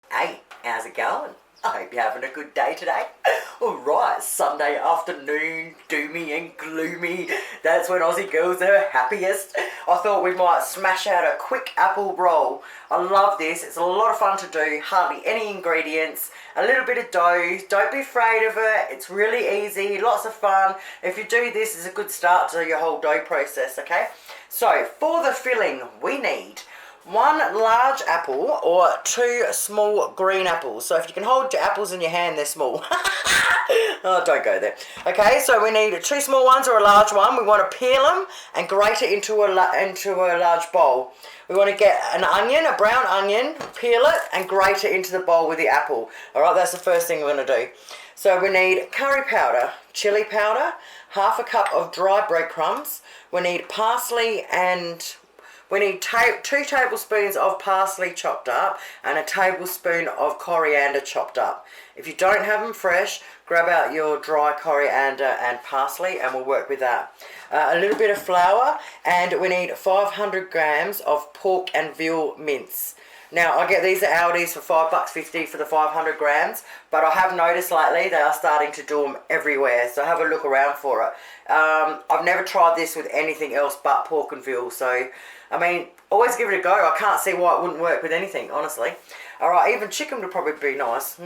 Hey, how's it going? I hope you're having a good day today. Alright, Sunday afternoon, doomy and gloomy. That's when Aussie girls are happiest. I thought we might smash out a quick apple roll. I love this, it's a lot of fun to do, hardly any ingredients, a little bit of dough, don't be afraid of it, it's really easy, lots of fun. If you do this, it's a good start to your whole dough process, okay? So, for the filling, we need 1 large apple or 2 small green apples. So if you can hold your apples in your hand, they're small. Oh, don't go there. Okay, so we need 2 small ones or a large one. We want to peel them and grate it into a large bowl. We want to get an onion, a brown onion, peel it and grate it into the bowl with the apple. Alright, that's the first thing we're going to do. So we need curry powder, chilli powder, half a cup of dry breadcrumbs. We need parsley and we need 2 tablespoons of parsley chopped up and a tablespoon of coriander chopped up. If you don't have them fresh, grab out your dry coriander and parsley and we'll work with that. A little bit of flour, and we need 500 grams of pork and veal mince. Now, I get these at Aldi's for $5.50 for the 500 grams, but I have noticed lately they are starting to do them everywhere, so have a look around for it. I've never tried this with anything else but pork and veal, so, I mean, always give it a go. I can't see why it wouldn't work with anything, honestly. Alright, even chicken would probably be nice.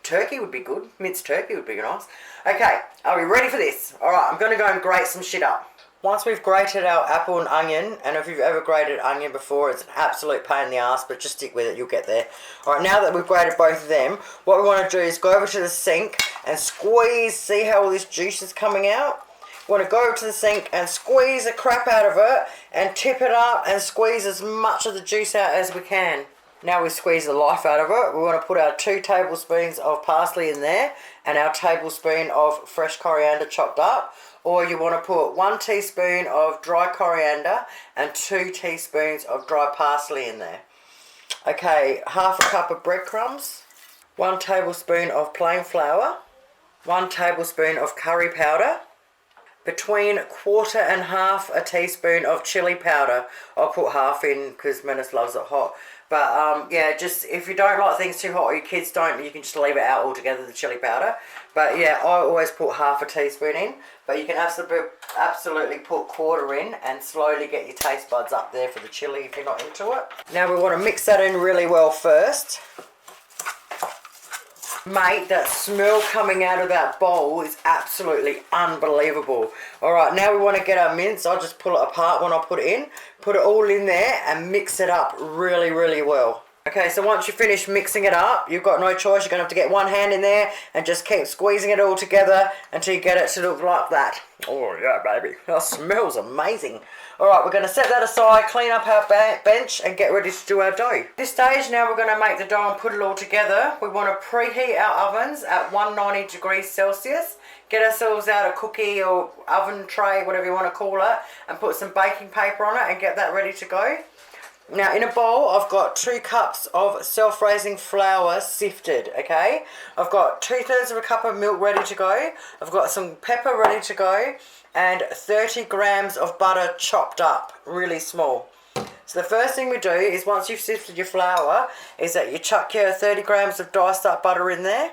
Turkey would be good. Minced turkey would be nice. Okay, are we ready for this? Alright, I'm going to go and grate some shit up. Once we've grated our apple and onion, and if you've ever grated onion before, it's an absolute pain in the ass, but just stick with it, you'll get there. Alright, now that we've grated both of them, what we want to do is go over to the sink and squeeze, see how all this juice is coming out? We want to go over to the sink and squeeze the crap out of it, and tip it up and squeeze as much of the juice out as we can. Now we've squeezed the life out of it, we want to put our 2 tablespoons of parsley in there, and our tablespoon of fresh coriander chopped up. Or you want to put 1 teaspoon of dry coriander and 2 teaspoons of dry parsley in there. Okay, half a cup of breadcrumbs, 1 tablespoon of plain flour, 1 tablespoon of curry powder, between 1/4 and 1/2 a teaspoon of chilli powder. I'll put half in because Menace loves it hot. But yeah, just if you don't like things too hot or your kids don't, you can just leave it out altogether, the chilli powder. But yeah, I always put half a teaspoon in. But you can absolutely put 1/4 in and slowly get your taste buds up there for the chilli if you're not into it. Now we want to mix that in really well first. Mate, that smell coming out of that bowl is absolutely unbelievable. Alright, now we want to get our mince. I'll just pull it apart when I put it in. Put it all in there and mix it up really, really well. Okay, so once you finish mixing it up, you've got no choice. You're going to have to get one hand in there and just keep squeezing it all together until you get it to look like that. Oh yeah, baby. That smells amazing. Alright, we're going to set that aside, clean up our bench and get ready to do our dough. At this stage, now we're going to make the dough and put it all together. We want to preheat our ovens at 190 degrees Celsius. Get ourselves out a cookie or oven tray, whatever you want to call it, and put some baking paper on it and get that ready to go. Now in a bowl, I've got 2 cups of self-raising flour sifted, okay? I've got 2/3 of a cup of milk ready to go. I've got some pepper ready to go and 30 grams of butter chopped up, really small. So the first thing we do is once you've sifted your flour, is that you chuck your 30 grams of diced up butter in there.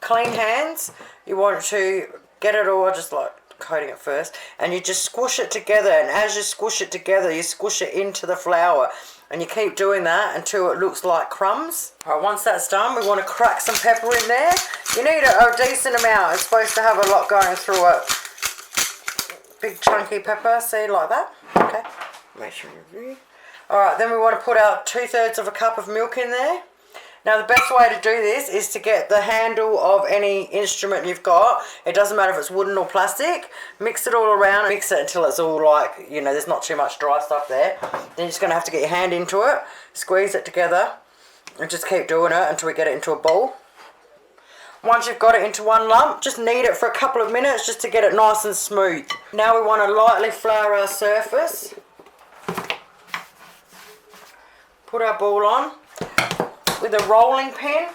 Clean hands. You want to get it all, just like coating it first, and you just squish it together, and as you squish it together, you squish it into the flour. And you keep doing that until it looks like crumbs. Alright, once that's done, we want to crack some pepper in there. You need a decent amount. It's supposed to have a lot going through it. Big chunky pepper, see, like that. Okay, make sure you read. Alright, then we want to put out 2/3 of a cup of milk in there. Now the best way to do this is to get the handle of any instrument you've got. It doesn't matter if it's wooden or plastic. Mix it all around, mix it until it's all like, you know, there's not too much dry stuff there. Then you're just going to have to get your hand into it, squeeze it together, and just keep doing it until we get it into a bowl. Once you've got it into one lump, just knead it for a couple of minutes just to get it nice and smooth. Now we want to lightly flour our surface. Put our ball on. With a rolling pin,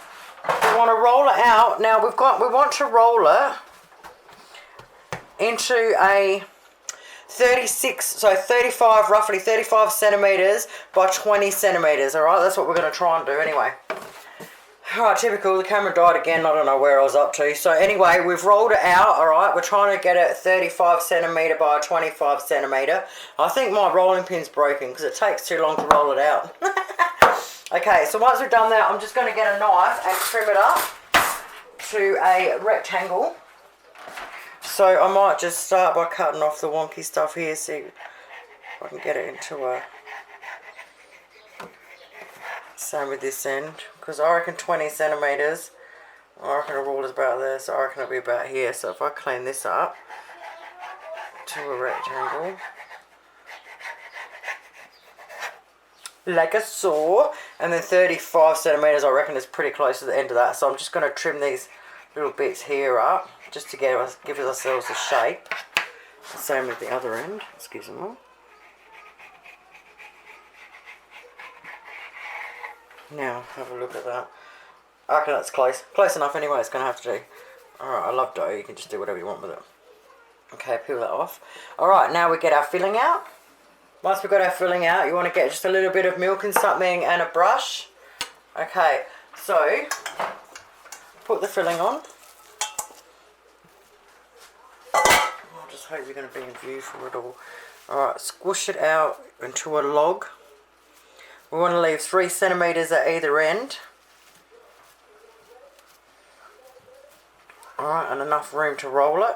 we want to roll it out. Now we want to roll it into a 35, roughly 35 centimeters by 20 centimeters. All right, that's what we're going to try and do anyway. Alright, typical, the camera died again, I don't know where I was up to. So anyway, we've rolled it out, alright, we're trying to get it 35 centimetre by 25 centimetre. I think my rolling pin's broken because it takes too long to roll it out. Okay, so once we've done that, I'm just going to get a knife and trim it up to a rectangle. So I might just start by cutting off the wonky stuff here, see if I can get it into a... Same with this end, because I reckon 20 centimetres, I reckon a rule is about there, so I reckon it'll be about here. So if I clean this up to a rectangle, like a saw, and then 35 centimetres I reckon is pretty close to the end of that. So I'm just going to trim these little bits here up, just to give ourselves a shape. Same with the other end, excuse me. Now, have a look at that. I reckon that's close. Close enough anyway, it's going to have to do. Alright, I love dough. You can just do whatever you want with it. Okay, peel that off. Alright, now we get our filling out. Once we've got our filling out, you want to get just a little bit of milk and something and a brush. Okay, so put the filling on. I just hope you're going to be in view for it all. Alright, squish it out into a log. We want to leave 3 centimetres at either end. Alright, and enough room to roll it.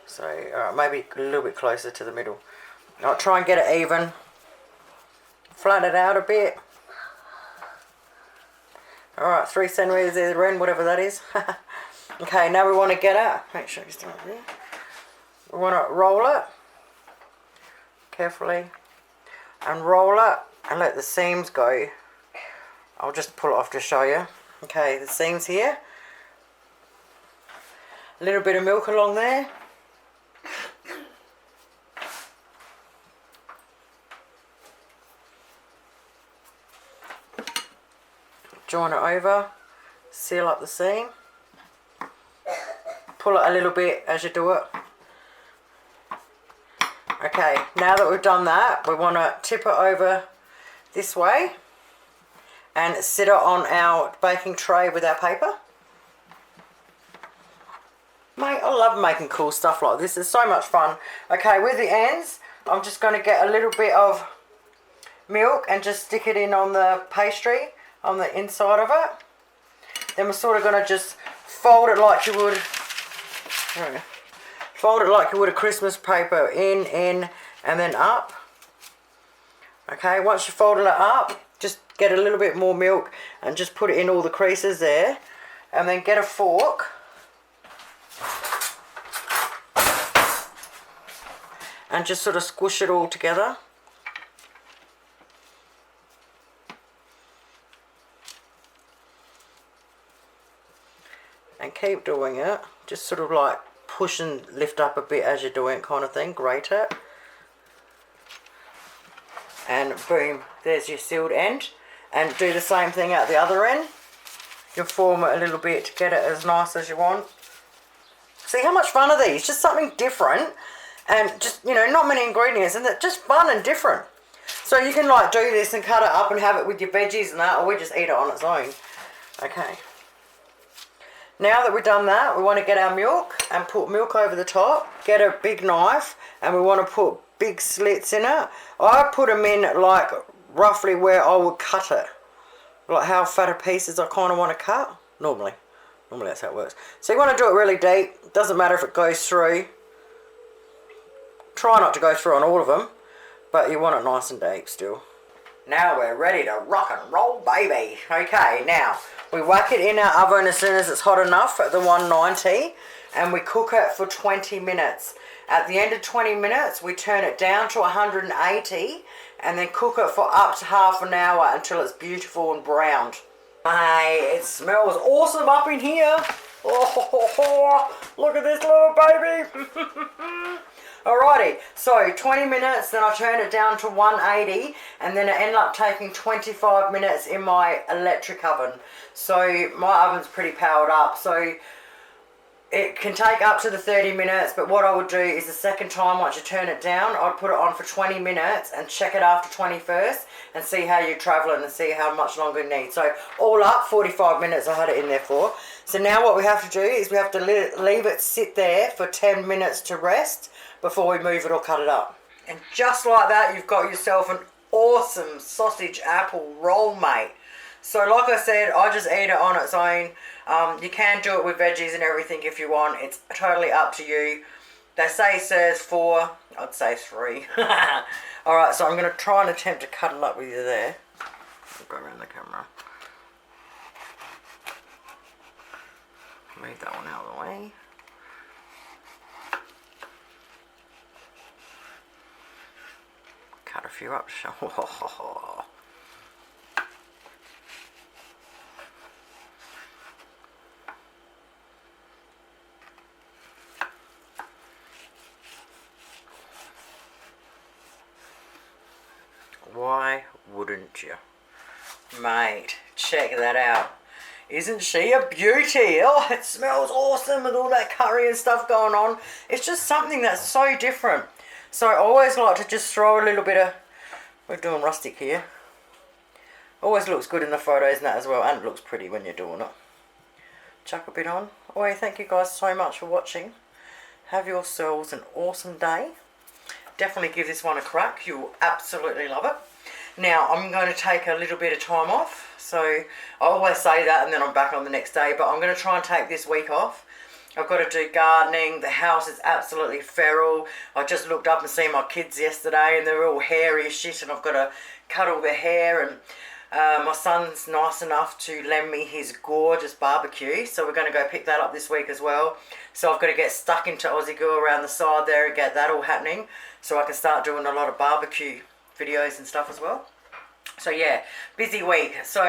So, maybe a little bit closer to the middle. I'll try and get it even. Flatten it out a bit. Alright, 3 centimetres either end, whatever that is. Okay, now we want to get it. Make sure you start there. We want to roll it carefully. And roll it and let the seams go. I'll just pull it off to show you. Okay, the seams here. A little bit of milk along there. Join it over. Seal up the seam. Pull it a little bit as you do it. Okay, now that we've done that, we want to tip it over this way and sit it on our baking tray with our paper. Mate, I love making cool stuff like this. It's so much fun. Okay, with the ends, I'm just going to get a little bit of milk and just stick it in on the pastry, on the inside of it. Then we're sort of going to just fold it like you would... Fold it like you would a Christmas paper, in, and then up. Okay, once you folded it up, just get a little bit more milk and just put it in all the creases there. And then get a fork. And just sort of squish it all together. And keep doing it. Just sort of like push and lift up a bit as you're doing it, kind of thing. Grate it. And boom, there's your sealed end. And do the same thing at the other end. You can form it a little bit to get it as nice as you want. See how much fun are these? Just something different. And just, you know, not many ingredients. And they're just fun and different. So you can like do this and cut it up and have it with your veggies and that. Or we just eat it on its own. Okay. Now that we've done that, we want to get our milk and put milk over the top. Get a big knife and we want to put big slits in it. I put them in like roughly where I would cut it. Like how fat of pieces I kind of want to cut. Normally that's how it works. So you want to do it really deep. Doesn't matter if it goes through. Try not to go through on all of them. But you want it nice and deep still. Now we're ready to rock and roll, baby. Okay, now we whack it in our oven as soon as it's hot enough at the 190 and we cook it for 20 minutes. At the end of 20 minutes, we turn it down to 180 and then cook it for up to half an hour until it's beautiful and browned. Hey, it smells awesome up in here. Oh, look at this little baby. Alrighty, so 20 minutes, then I turn it down to 180, and then it ended up taking 25 minutes in my electric oven. So my oven's pretty powered up, so It can take up to the 30 minutes, but what I would do is the second time, once you turn it down, I'd put it on for 20 minutes and check it after 20 first and see how you're travelling and see how much longer it needs. So all up, 45 minutes I had it in there for. So now what we have to do is we have to leave it sit there for 10 minutes to rest before we move it or cut it up. And just like that, you've got yourself an awesome sausage apple roll, mate. So like I said, I just eat it on its own. You can do it with veggies and everything if you want. It's totally up to you. They say serves 4. I'd say 3. Alright, so I'm going to try and attempt to cut it up with you there. I'll go around the camera. Move that one out of the way. Cut a few up. Why wouldn't you? Mate, check that out. Isn't she a beauty? Oh, it smells awesome with all that curry and stuff going on. It's just something that's so different. So I always like to just throw a little bit of... We're doing rustic here. Always looks good in the photos and that as well. And it looks pretty when you're doing it. Chuck a bit on. Oh, thank you guys so much for watching. Have yourselves an awesome day. Definitely give this one a crack. You'll absolutely love it. Now, I'm going to take a little bit of time off. So, I always say that and then I'm back on the next day. But I'm going to try and take this week off. I've got to do gardening. The house is absolutely feral. I just looked up and seen my kids yesterday and they're all hairy as shit. And I've got to cut all their hair. And my son's nice enough to lend me his gorgeous barbecue. So, we're going to go pick that up this week as well. So, I've got to get stuck into Aussie Girl around the side there and get that all happening. So, I can start doing a lot of barbecue videos and stuff as well. So yeah, busy week. So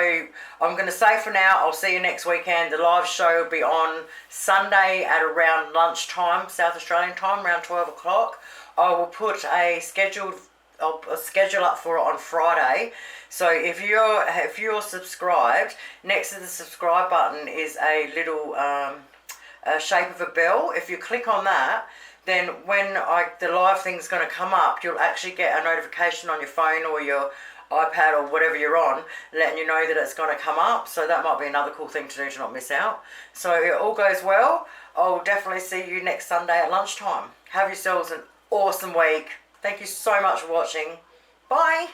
I'm going to say for now, I'll see you next weekend. The live show will be on Sunday at around lunchtime, South Australian time, around 12 o'clock. I will put a schedule up for it on Friday. So if you're subscribed, next to the subscribe button is a little shape of a bell. If you click on that, then when the live thing's going to come up, you'll actually get a notification on your phone or your iPad or whatever you're on, letting you know that it's going to come up. So that might be another cool thing to do to not miss out. So if it all goes well, I'll definitely see you next Sunday at lunchtime. Have yourselves an awesome week. Thank you so much for watching. Bye.